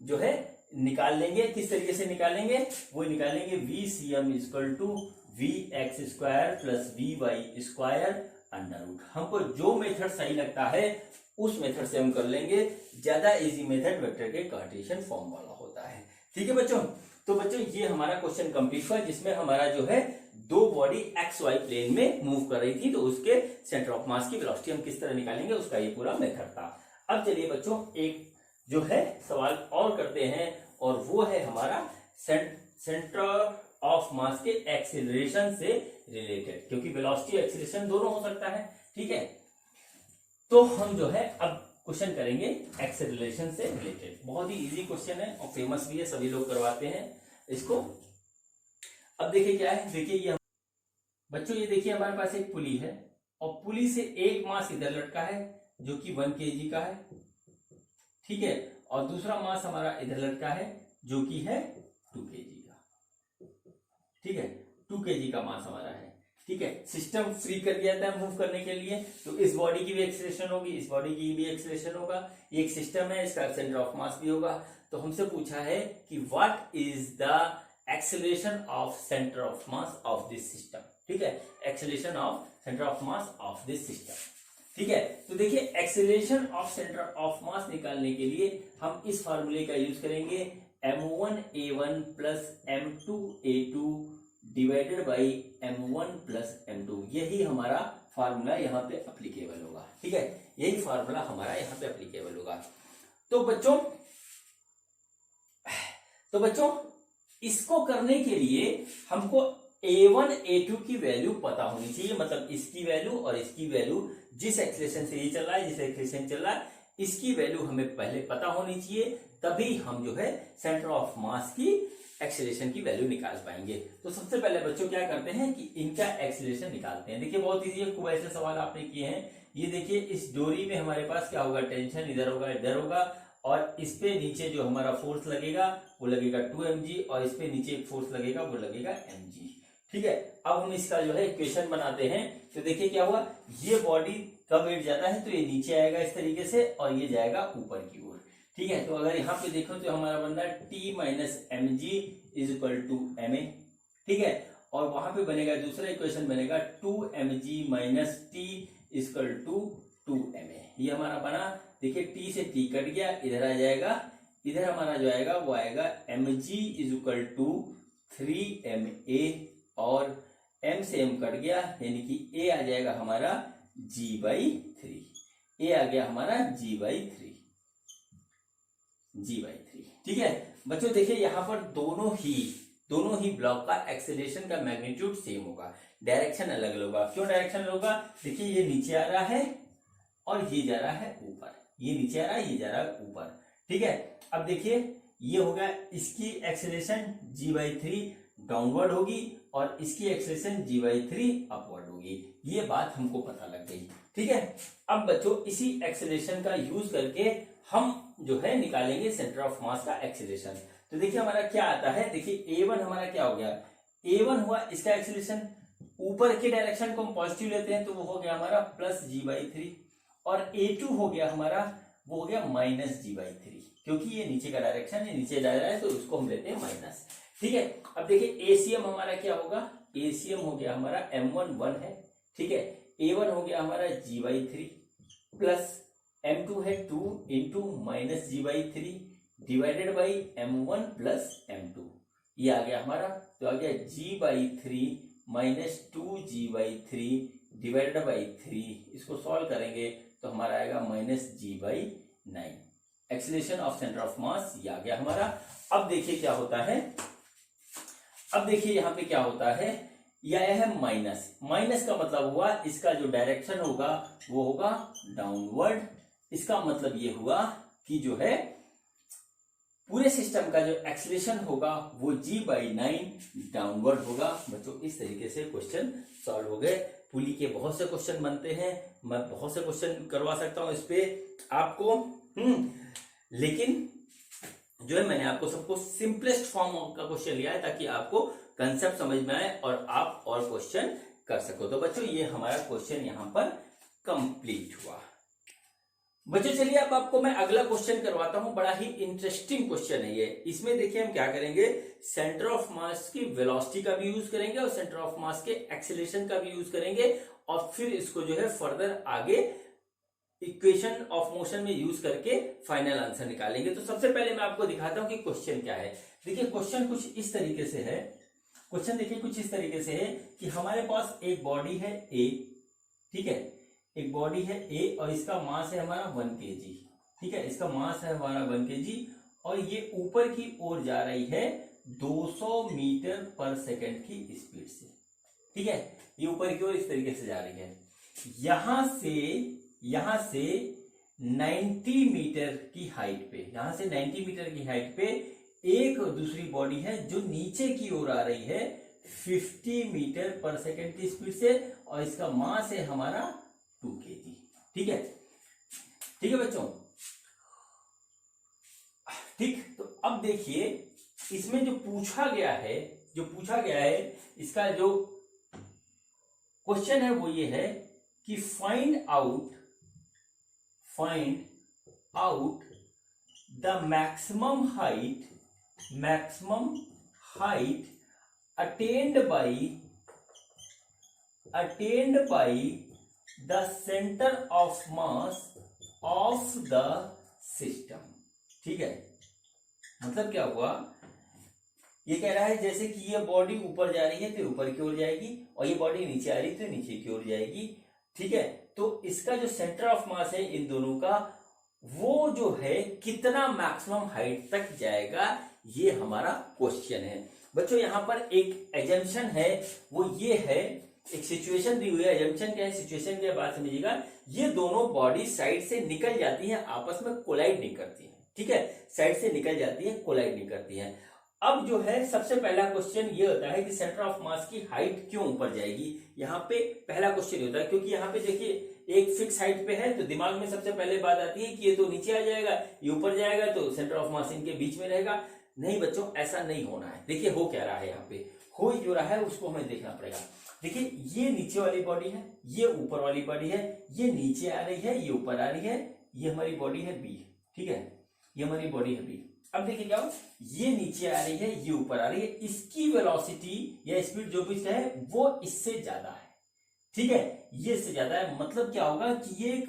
जो है निकाल लेंगे। किस तरीके से निकालेंगे, वो निकालेंगे VCM equal to VX square plus VY square under root. हमको जो मेथड सही लगता है उस मेथड से हम कर लेंगे। ज्यादा इजी मेथड वेक्टर के कार्टेशियन फॉर्म वाला होता है। ठीक है बच्चों, तो बच्चों ये हमारा क्वेश्चन कंप्लीट हुआ, जिसमें हमारा जो है दो बॉडी एक्स वाई प्लेन में मूव कर रही थी, तो उसके सेंटर ऑफ मास की वेलोसिटी हम किस तरह निकालेंगे उसका ये पूरा मेथड था। अब चलिए बच्चों एक जो है सवाल और करते हैं, और वो है हमारा सेंटर ऑफ मास के एक्सीलरेशन से रिलेटेड, क्योंकि वेलोसिटी एक्सीलरेशन दोनों हो सकता है। ठीक है, तो हम जो है अब क्वेश्चन करेंगे एक्सेलरेशन से रिलेटेड। बहुत ही इजी क्वेश्चन है और फेमस भी है, सभी लोग करवाते हैं इसको। अब देखिए क्या है, देखिए ये बच्चों ये देखिए हमारे पास एक पुली है, और पुली से एक मास इधर लटका है जो कि 1 kg का है। ठीक है, और दूसरा मास हमारा इधर लटका है जो कि है 2 kg का। ठीक है, 2 kg का मास हमारा है। ठीक है, सिस्टम फ्री कर दिया था मूव करने के लिए, तो इस बॉडी की भी एक्सीलरेशन होगी, इस बॉडी की भी एक्सीलरेशन होगा। ये एक सिस्टम है, इसका सेंटर ऑफ मास भी होगा। तो हमसे पूछा है कि what is the acceleration of centre of mass of this system. ठीक है, acceleration of centre of mass of this system. ठीक है, तो देखिए एक्सीलरेशन ऑफ सेंटर ऑफ मास निकालने के लिए हम इस फार्मूले का यूज करेंगे, m1a1 plus m2a2 divided by m1 plus m2। यही हमारा फार्मूला यहाँ पे अप्लीकेबल होगा। ठीक है, यही फार्मूला हमारा यहाँ पे अप्लीकेबल होगा। तो बच्चों इसको करने के लिए हमको a1 a2 की वैल्यू पता होनी चाहिए, मतलब इसकी वैल्यू और इसकी वैल्यू, जिस एक्सीलरेशन से ये चल रहा है, जिस एक्सीलरेशन चल रहा है, इसकी वैल्यू हमें पहले पता होनी चाहिए, तभी हम जो है सेंटर ऑफ मास की एक्सीलरेशन की वैल्यू निकाल पाएंगे। तो सबसे पहले बच्चों क्या करते हैं कि इनका एक्सीलरेशन निकालते हैं। देखिए बहुत इजी है, खूब ऐसे सवाल आपने किए हैं। ये देखिए इस डोरी में हमारे पास क्या होगा, टेंशन इधर होगा इधर होगा, और इस पे नीचे जो हमारा फोर्स लगेगा वो लगेगा 2 mg, और इस पे नीचे एक फोर्स लगेगा वो लगेगा mg। ठीक है, अब हम इसका जो है इक्वेशन बनाते हैं। तो देखिए क्या हुआ, ये बॉडी का वेट जाता है तो ये नीचे आएगा इस तरीके से, और ये जाएगा ऊपर की ओर। ठीक है, तो अगर यहाँ पे देखो तो हमारा बन रहा है T minus mg is equal to ma। ठीक है, और वहां पे बनेगा दूसरा इक्वेशन बनेगा 2 mg minus T is equal to 2 ma। ये हमारा बना। देखिए T से T कट गया, इधर आ जाएगा, इधर हमारा जो आएगा वो आएगा mg is equal to 3ma, और m से m कट गया, यानी कि a आ जाएगा हमारा g/3। a आ गया हमारा g/3। ठीक है बच्चों, देखिए यहाँ पर दोनों ही ब्लॉक का एक्सेलरेशन का मैग्नीट्यूड सेम होगा, डायरेक्शन अलग अलग होगा। क्यों डायरेक्शन अलग होगा, देखिए ये नीचे आ रहा है और ये जा रहा है ऊपर, ये नीचे आ रहा है ये जा रहा है ऊपर। ठीक है, अब देखिए ये होगा, इसकी एक्सेलरेशन g/3 डाउनवर्ड होगी और इसकी एक्सेलरेशन g/3 अपवर्ड होगी। ये बात हमको पता लग गई। ठीक है, अब बच्चों इसी एक्सेलरेशन का यूज करके हम जो है निकालेंगे सेंटर ऑफ मास का एक्सेलरेशन। तो देखिए हमारा क्या आता है, देखिए a1 हमारा क्या हो गया, a1 हुआ इसका एक्सेलरेशन, ऊपर के डायरेक्शन को हम पॉजिटिव लेते हैं तो वो हो गया हमारा प्लस g/3, और a2 हो गया हमारा, वो हो गया माइनस g/3, क्योंकि ये नीचे का डायरेक्शन है, नीचे जा रहा है तो उसको हम लेते हैं माइनस। ठीक है, अब देखिए एसीएम हमारा क्या होगा, एसीएम हो गया हमारा m1 1 है। ठीक है, a1 हो गया हमारा g/3 प्लस m2 है 2 into minus g/3 divided by m1 plus m2, ये आ गया हमारा, तो आ गया g/3 minus 2g/3 divided by 3। इसको सॉल्व करेंगे तो हमारा आएगा minus g/9। Acceleration of centre of मास ये आ गया हमारा। अब देखिए क्या होता है, अब देखिए यहाँ पे क्या होता है, यह है माइनस। माइनस का मतलब हुआ इसका जो डायरेक्शन होगा वो होगा डाउनवर्ड। इसका मतलब ये हुआ कि जो है पूरे सिस्टम का जो एक्सीलरेशन होगा वो g/9 डाउनवर्ड होगा। बच्चों इस तरीके से क्वेश्चन सॉल्व हो गए। पुली के बहुत से क्वेश्चन बनते हैं, मैं बहुत से क्वेश्चन करवा सकता हूं इस पे आपको, लेकिन जो है मैंने आपको सबको सिंपलेस्ट फॉर्म का क्वेश्चन लिया है ताकि आपको कंसेप्ट समझ में आए और आप और क्वेश्चन कर सको। तो बच्चों ये हमारा क्वेश्चन यहाँ पर कंप्लीट हुआ। बच्चों चलिए अब आपको मैं अगला क्वेश्चन करवाता हूं, बड़ा ही इंटरेस्टिंग क्वेश्चन है ये। इसमें देखिए हम क्या करेंगे, सेंटर ऑफ मास की वेलोसिटी का भी यूज करेंगे और सेंटर ऑफ मास के एक्सीलरेशन का भी यूज करेंगे, और फिर इसको जो है फर्दर आगे इक्वेशन ऑफ मोशन में यूज करके फाइनल आंसर निकालेंगे। तो सबसे पहले मैं आपको दिखाता हूं कि क्वेश्चन क्या है। देखिए क्वेश्चन कुछ इस तरीके से है, क्वेश्चन देखिए कुछ इस तरीके से है कि हमारे पास एक बॉडी है ए, ठीक है, एक बॉडी है ए और इसका मास है हमारा 1 kg। ठीक है, इसका मास है हमारा 1 kg और ये ऊपर की ओर जा रही है 200 मीटर पर सेकंड की स्पीड से। ठीक है, ये ऊपर की ओर इस तरीके से जा रही है। यहां से 90 मीटर की हाइट पे, यहां से 90 मीटर की हाइट पे एक दूसरी बॉडी है जो नीचे की ओर आ रही है 50 मीटर पर सेकंड की स्पीड से, और इसका मास है हमारा 2 kg। ठीक है, ठीक है बच्चों, ठीक। तो अब देखिए इसमें जो पूछा गया है इसका जो क्वेश्चन है वो ये है कि find out the maximum height attend by the centre of mass of the system. ठीक है, मतलब क्या हुआ, ये कह रहा है जैसे कि ये बॉडी ऊपर जा रही है तो ऊपर की ओर जाएगी, और ये बॉडी नीचे आ रही है तो नीचे की ओर जाएगी। ठीक है। तो इसका जो सेंटर ऑफ मास है इन दोनों का, वो जो है कितना मैक्सिमम हाइट तक जाएगा, ये हमारा क्वेश्चन है बच्चों। यहां पर एक एजम्पशन है, वो ये है, एक सिचुएशन दी हुई है। एजम्पशन क्या है, सिचुएशन क्या है, बात समझिएगा। ये दोनों बॉडी साइड से निकल जाती है, आपस में कोलाइड नहीं करती है, ठीक है। साइड से निकल जाती है, कोलाइड नहीं करती है। अब जो है सबसे पहला क्वेश्चन ये होता है कि सेंटर ऑफ मास की हाइट क्यों ऊपर जाएगी। यहाँ पे पहला क्वेश्चन होता है, क्योंकि यहाँ पे देखिए एक फिक्स हाइट पे है, तो दिमाग में सबसे पहले बात आती है कि ये तो नीचे आ जाएगा, ये ऊपर जाएगा, तो सेंटर ऑफ मास इनके बीच में रहेगा। नहीं बच्चों, ऐसा नहीं होना है। देखिए हो क्या रहा है, यहाँ पे हो जो रहा है उसको हमें देखना पड़ेगा। देखिए ये नीचे वाली बॉडी है, ये ऊपर वाली बॉडी है, ये नीचे आ रही है, ये ऊपर आ रही है, ये हमारी बॉडी है बी, ठीक है, ये हमारी बॉडी है बी। अब देखिए क्या हो, ये नीचे आ रही है, ये ऊपर आ रही है, इसकी वेलोसिटी या स्पीड जो भी है वो इससे ज्यादा है, ठीक है, ये इससे ज्यादा है। मतलब क्या होगा कि ये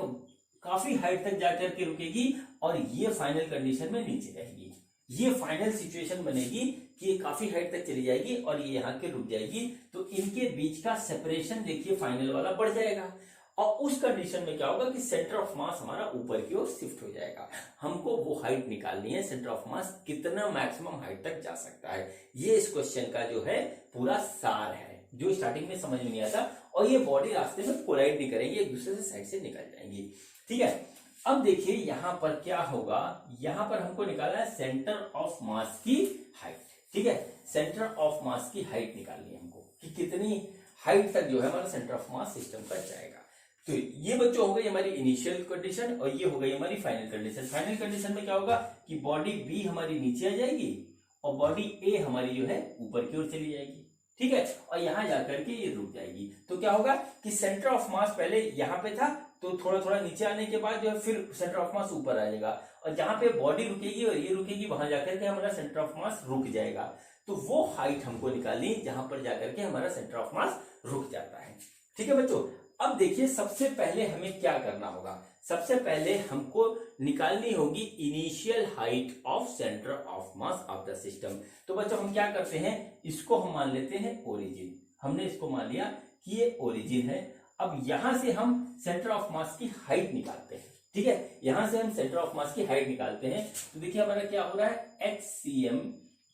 काफी हाइट तक जाकर के रुकेगी और ये फाइनल कंडीशन में नीचे रहेगी। ये फाइनल सिचुएशन बनेगी कि ये काफी हाइट तक चली जाएगी और ये यहाँ के रुक जाएगी, तो इनके बीच का सेपरेशन देखिए फाइनल वाला बढ़ जाएगा। और उस कंडीशन में क्या होगा कि सेंटर ऑफ मास हमारा ऊपर की ओर शिफ्ट हो जाएगा। हमको वो हाइट निकालनी है, सेंटर ऑफ मास कितना मैक्सिमम हाइट तक जा सकता है। ये इस क्वेश्चन का जो है पूरा सार है, जो स्टार्टिंग में समझ में नहीं आता। और ये बॉडी रास्ते में कोलाइड नहीं करेंगी, एक दूसरे से साइड से निकल जाएंगी, ठीक है। अब देखिए यहां पर क्या होगा, यहां पर हमको निकालना है सेंटर ऑफ मास की हाइट, ठीक है। सेंटर ऑफ मास की हाइट निकालनी है हमको कि कितनी हाइट तक जो है हमारा सेंटर ऑफ मास सिस्टम का जाएगा। तो ये बच्चों हो गई हमारी इनिशियल कंडीशन और ये हो गई हमारी फाइनल कंडीशन। फाइनल कंडीशन में क्या होगा कि बॉडी बी हमारी नीचे आ जाएगी और बॉडी ए हमारी जो है ऊपर की ओर चली जाएगी, ठीक है, और यहां जाकर के ये रुक जाएगी। तो क्या होगा कि सेंटर ऑफ मास पहले यहां पे था, तो थोड़ा थोड़ा नीचे आने के बाद जो है फिर सेंटर ऑफ मास ऊपर आ जाएगा, और जहां पे बॉडी रुकेगी और ये रुकेगी वहां जाकर के हमारा सेंटर ऑफ मास रुक जाएगा। तो वो हाइट हमको निकालनी जहां पर जाकर के हमारा सेंटर ऑफ मास रुक जाता है, ठीक है बच्चों। अब देखिए सबसे पहले हमें क्या करना होगा, सबसे पहले हमको निकालनी होगी initial height of centre of mass of the system. तो बच्चों हम क्या करते हैं, इसको हम मान लेते हैं ओरिजिन। हमने इसको मान लिया कि ये ओरिजिन है। अब यहां से हम सेंटर ऑफ मास की हाइट निकालते हैं, ठीक है, यहां से हम सेंटर ऑफ मास की हाइट निकालते हैं। तो देखिए हमारा क्या हो रहा है, HCM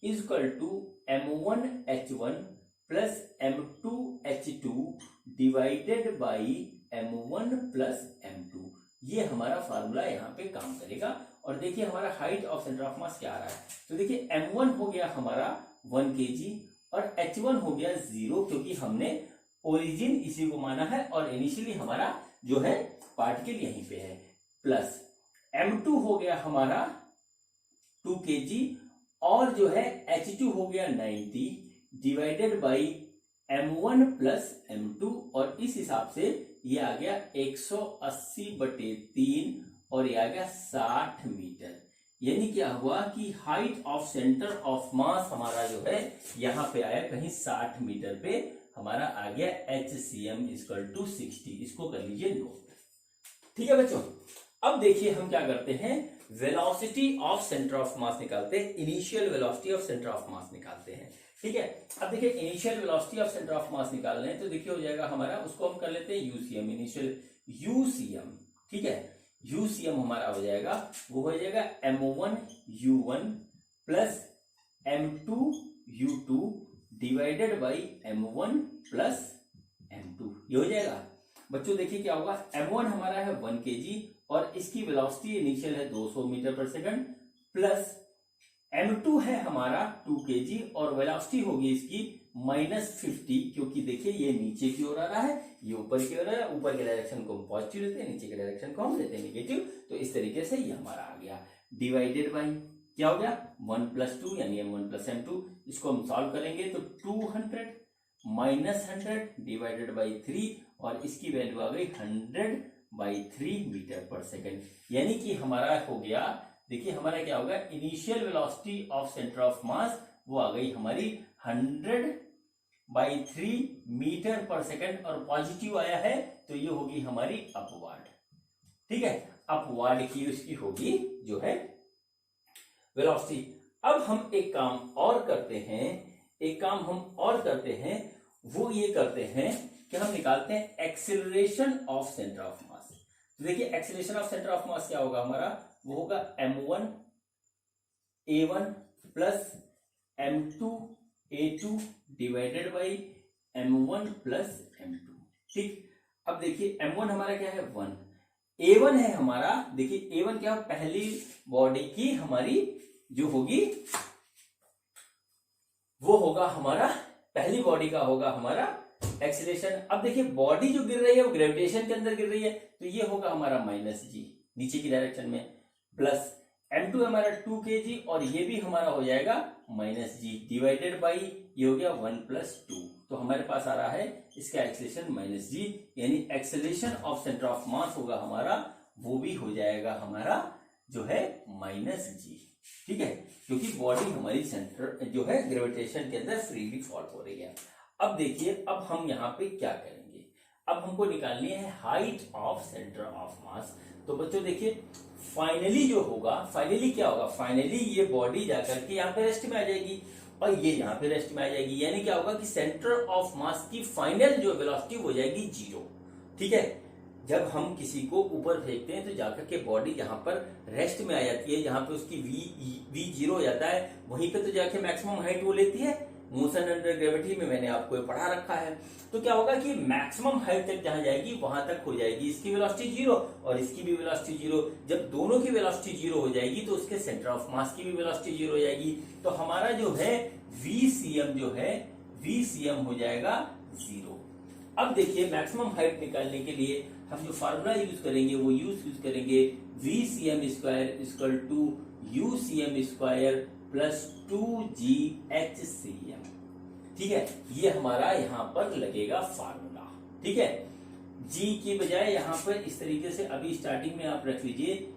is equal to M1H1 plus M2H2 divided by M1 plus M2। ये हमारा फार्मूला यहाँ पे काम करेगा। और देखिए हमारा हाइट ऑफ सेंटर ऑफ मास क्या आ रहा है, तो देखिए M1 हो गया हमारा 1 kg और H1 हो गया 0, क्योंकि हमने ओरिजिन इसी को माना है और इनिशियली हमारा जो है पार्टिकल यहीं पे है, प्लस M2 हो गया हमारा 2 kg और जो है H2 हो गया 90 divided by M1 plus M2, और इस हिसाब से ये आ गया 180/3 और ये आ गया 60 मीटर। यानी क्या हुआ कि हाइट ऑफ सेंटर ऑफ मास हमारा जो है यहाँ पे आया कहीं 60 मीटर पे हमारा आ गया HCM इक्वल टू 60। इसको कर लीजिए नोट, ठीक है बच्चों। अब देखिए हम क्या करते हैं, वेलोसिटी ऑफ सेंटर ऑफ मास निकालते हैं, initial velocity of centre of मास निकालते हैं, ठीक है। अब देखिए initial velocity of centre of मास निकालना है, तो देखिए हो जाएगा हमारा, उसको हम कर लेते हैं यूसीएम, इनिशियल यूसीएम, ठीक है। यूसीएम हमारा हो जाएगा, वो हो जाएगा M1U1 plus M2U2 divided by M1 plus M2, ये हो जाएगा बच्चों। देखिए क्या होगा, M1 हमारा है 1 kg और इसकी वेलोसिटी इनिशियल है 200 मीटर पर सेकंड, प्लस M2 है हमारा 2 kg और वेलोसिटी होगी इसकी -50, क्योंकि देखिए ये नीचे की ओर आ रहा है, ये ऊपर की ओर आ रहा है। ऊपर के डायरेक्शन को हम पॉजिटिव लेते हैं, नीचे के डायरेक्शन को हम लेते हैं नेगेटिव। तो इस तरीके से ये हमारा आ गया, डिवाइडेड बाई क्या हो गया 1 + 2 यानी M1 + M2। इसको हम सॉल्व करेंगे तो 200 - 100 डिवाइडेड बाई 3 और इसकी वैल्यू आ गई 100/3 मीटर पर सेकेंड। यानी कि हमारा हो गया, देखिए हमारा क्या होगा, initial velocity of centre of mass वो आ गई हमारी 100/3 मीटर पर सेकेंड और पॉजिटिव आया है तो ये होगी हमारी अपवार्ड, ठीक है, अपवार्ड की उसकी होगी जो है वेलोसिटी। अब हम एक काम और करते हैं, वो ये करते हैं कि हम निकालते हैं एक्सेलरेशन ऑफ सेंटर ऑफ मास। तो देखिए एक्सेलरेशन ऑफ सेंटर ऑफ मास क्या होगा हमारा, वो होगा m1 a1 plus m2 a2 divided by m1 plus m2। ठीक, अब देखिए m1 हमारा क्या है 1, a1 है हमारा, देखिए a1 क्या, पहली बॉडी की हमारी जो होगी वो होगा हमारा, पहली बॉडी का होगा हमारा एक्सीलरेशन। अब देखिए बॉडी जो गिर रही है वो ग्रेविटेशन के अंदर गिर रही है, तो ये होगा हमारा -g नीचे की डायरेक्शन में, प्लस m2 हमारा 2 kg और ये भी हमारा हो जाएगा -g डिवाइडेड बाई ये हो गया 1 + 2। तो हमारे पास आ रहा है इसका एक्सीलरेशन -g, यानी एक्सीलरेशन ऑफ सेंटर ऑफ मास होगा हमारा, वो भी हो जाएगा हमारा जो है -g। ठीक है, क्योंकि बॉडी हमारी सेंटर जो है ग्रेविटेशन के अंदर फ्रीली फॉल हो रही है। अब देखिए, अब हम यहाँ पे क्या करेंगे, अब हमको निकालनी है हाइट ऑफ सेंटर ऑफ मास। तो बच्चों देखिए फाइनली जो होगा, फाइनली क्या होगा, फाइनली ये बॉडी जाकर के यहाँ पे रेस्ट में आ जाएगी और ये यहाँ पे रेस्ट में आ जाएगी, यानी क्या होगा कि सेंटर ऑफ मास की फाइनल जो वेलोसिटी हो जाएगी 0। ठीक है, जब हम किसी को ऊपर फेंकते हैं तो जाकर के बॉडी यहाँ पर रेस्ट में आ जाती है, जहां पे उसकी v 0 हो जाता है, वहीं पे तो जाके मैक्सिमम हाइट वो लेती है। मोशन अंडर ग्रेविटी में मैंने आपको ये पढ़ा रखा है। तो क्या होगा कि मैक्सिमम हाइट तक जहां जाएगी वहां तक हो जाएगी इसकी वेलोसिटी 0 और इसकी भी वेलोसिटी 0। जब दोनों की वेलोसिटी 0 हो जाएगी तो उसके सेंटर ऑफ मास की भी वेलोसिटी 0 हो जाएगी। तो हमारा जो है VCM जो है VCM हो जाएगा 0। अब देखिए मैक्सिमम हाइट निकालने के लिए हम जो फार्मूला यूज करेंगे वो यूज करेंगे VCM square equal to UCM square plus 2GHCM। ठीक है, ये हमारा यहाँ पर लगेगा फार्मूला। ठीक है, G की बजाय यहाँ पर इस तरीके से अभी स्टार्टिंग में आप रख लीजिए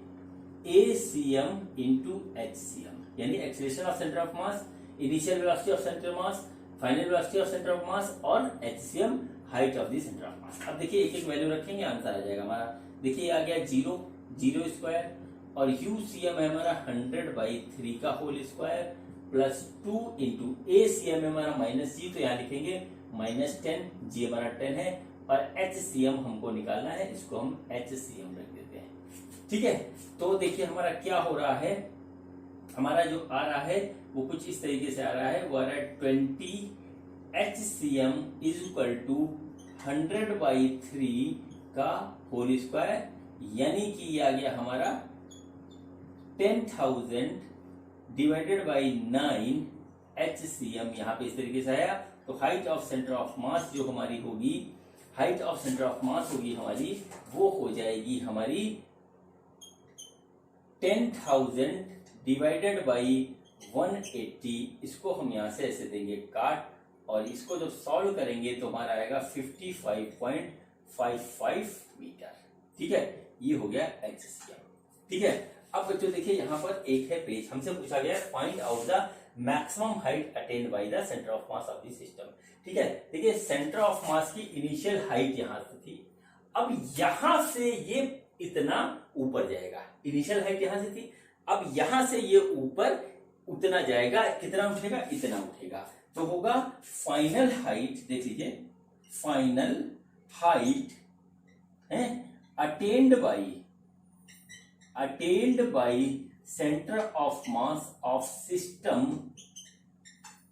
ACM इंटू HCM, यानी acceleration of centre of mass, initial velocity of centre of mass, final velocity of centre of mass और HCM height of the centre of मास। अब देखिए एक एक वैल्यू रखेंगे, आंसर आ जाएगा हमारा। देखिए आ गया 0 स्क्वायर और UCM है हमारा 100/3 का whole square plus 2 into ACM है हमारा -g, तो यहाँ लिखेंगे -10, g हमारा 10 है और HCM हमको निकालना है, इसको हम HCM रख देते हैं। ठीक है, तो देखिए हमारा क्या हो रहा है, हमारा जो आ रहा है वो कुछ इस तरीके से आ रहा है, वो आ रहा है 20 HCM इज इक्वल टू 100/3 का होल स्क्वायर, यानी कि ये आ गया हमारा 10,000 डिवाइडेड बाई 9 HCM। यहाँ पे इस तरीके से आया। तो height of centre of mass जो हमारी होगी, हाइट ऑफ सेंटर ऑफ मास होगी हमारी, वो हो जाएगी हमारी 10,000 डिवाइडेड बाई 180। इसको हम यहाँ से ऐसे देंगे काट और इसको जब सॉल्व करेंगे तो हमारा आएगा 55.55 मीटर। ठीक है, ये हो गया HCM। ठीक है, अब बच्चों देखिए यहाँ पर एक है पेज, हमसे पूछा गया है find out the maximum height attend by the centre of mass of the system. ठीक है, देखिए सेंटर ऑफ मास की इनिशियल हाइट यहाँ से थी, अब यहां से ये इतना ऊपर जाएगा, इनिशियल हाइट यहां से थी, अब यहां से ये ऊपर उतना जाएगा, कितना उठेगा, इतना उठेगा, तो होगा फाइनल हाइट। देख लीजिए फाइनल हाइट है attained by centre of mass of system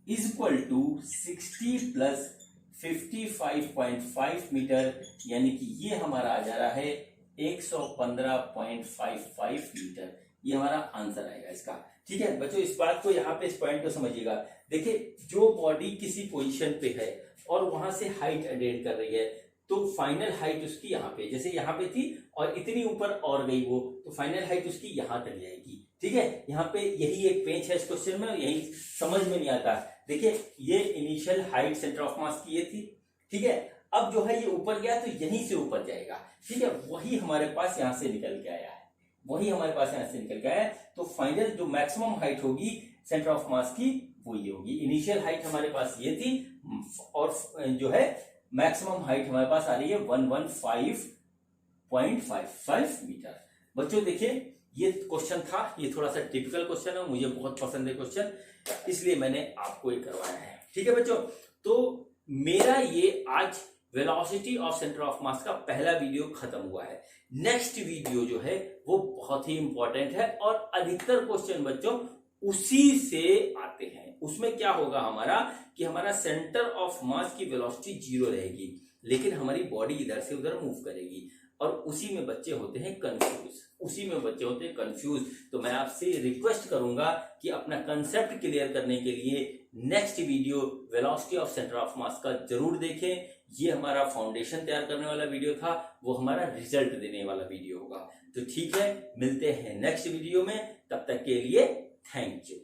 is equal to 60 plus 55.5 metre, यानी कि ये हमारा आ जा रहा है 115.55 मीटर। ये हमारा आंसर आएगा इसका। ठीक है बच्चों, इस बात को यहाँ पे, इस पॉइंट को समझिएगा। देखिए जो बॉडी किसी पोजीशन पे है और वहां से हाइट अटेन कर रही है, तो फाइनल हाइट उसकी यहाँ पे, जैसे यहाँ पे थी और इतनी ऊपर और गई वो, तो फाइनल हाइट उसकी यहाँ तक जाएगी। ठीक है, यहाँ पे यही एक पेंच है इस क्वेश्चन में, यही समझ में नहीं आता। देखिए ये इनिशियल हाइट सेंटर ऑफ मास की ये थी। ठीक है, अब जो है ये ऊपर गया तो यहीं से ऊपर जाएगा। ठीक है, वही हमारे पास यहाँ से निकल के आया है, वही हमारे पास यहाँ से निकल के आया है। तो फाइनल जो मैक्सिमम हाइट होगी सेंटर ऑफ मास की वो ये होगी। इनिशियल हाइट हमारे पास ये थी और जो है मैक्सिमम हाइट हमारे पास आ रही है 115.55 मीटर। बच्चों देखिए ये क्वेश्चन था, ये थोड़ा सा टिपिकल क्वेश्चन है, मुझे बहुत पसंद है क्वेश्चन, इसलिए मैंने आपको ये करवाया है। ठीक है बच्चों, तो मेरा ये आज वेलोसिटी ऑफ सेंटर ऑफ मास का पहला वीडियो खत्म हुआ है। नेक्स्ट वीडियो जो है वो बहुत ही इंपॉर्टेंट है और अधिकतर क्वेश्चन बच्चों उसी से आते हैं। उसमें क्या होगा हमारा कि हमारा सेंटर ऑफ मास की वेलोसिटी 0 रहेगी, लेकिन हमारी बॉडी इधर से उधर मूव करेगी और उसी में बच्चे होते हैं कंफ्यूज। तो मैं आपसे रिक्वेस्ट करूंगा कि अपना कंसेप्ट क्लियर करने के लिए next video velocity of centre of मास का जरूर देखें। ये हमारा फाउंडेशन तैयार करने वाला वीडियो था, वो हमारा रिजल्ट देने वाला वीडियो होगा। तो ठीक है, मिलते हैं नेक्स्ट वीडियो में, तब तक के लिए थैंक यू।